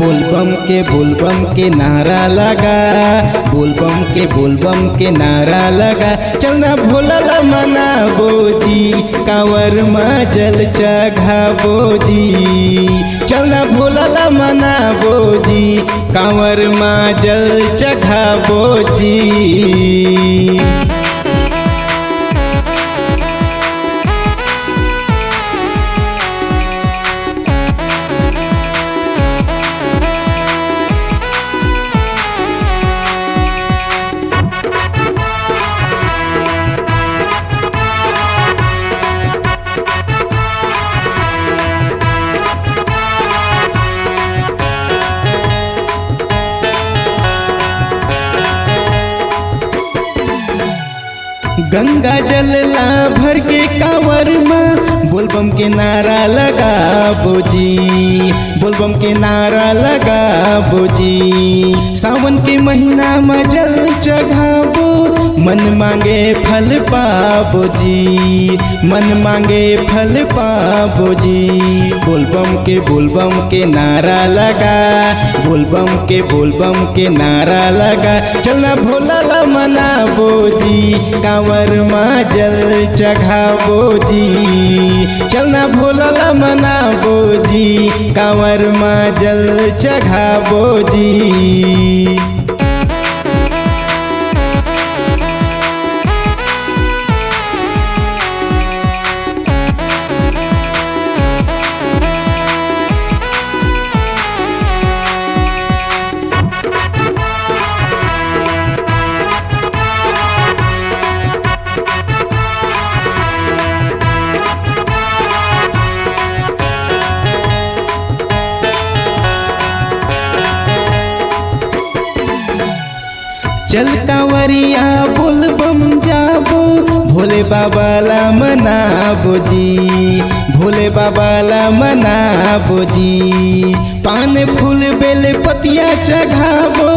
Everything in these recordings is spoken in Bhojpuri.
बोलबम के नारा लगा, बोलबम के नारा लगा। चलना भोला ला मनाबो जी, कांवर में जल चढ़ाबो जी। चलना भोला ला मनाबो जी, कांवर में जल चढ़ाबो जी। गंगा जल ला भर के कांवर में बोलबम के नारा लगाबो जी, बोलबम के नारा लगाबो जी। सावन के महीना में जल चढ़ाबो, मन मांगे फल पाबो जी, मन मांगे फल पाबो जी। बोलबम के नारा लगा, बोलबम के नारा लगा। चलना भोला ला मनाबो जी, कांवर में जल चढ़ाबो जी। चलना भोला ला मनाबो जी, कांवर में जल चढ़ाबो जी। चल कांवरिया बोलबम जाबो, भोले बाबा ला मनाबो जी, भोले बाबा ला मनाबो जी। पान फूल बेल पतिया चढ़ाबो,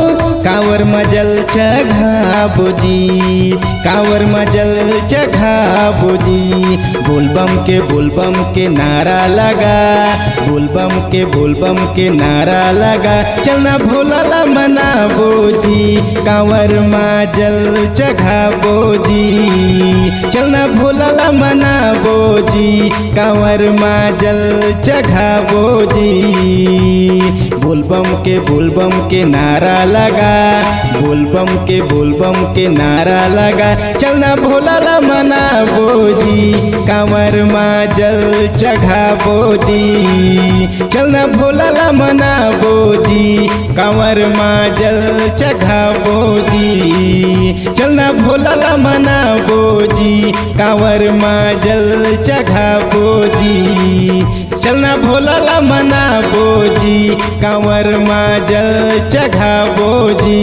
कांवर में जल चढ़ाबो जी, कांवर में जल चढ़ाबो जी। बोलबम के नारा लगा, बोलबम के नारा लगा। चलना भोला ला मनाबो जी, कांवर में जल चढ़ाबो जी। चलना भोला ला मनाबो जी, कांवर में जल चढ़ाबो जी। बोलबम के नारा लगा, बोलबम के नारा लगा। चलना भोला ला मनाबो जी, कांवर में जल चढ़ाबो जी। चलना भोला ला मनाबो जी, कांवर में जल चढ़ाबो जी। चलना भोला ला मनाबो जी, कांवर में जल चढ़ाबो जी। चलना भोला ला मनाबो जी, कांवर में जल चढ़ाबो जी।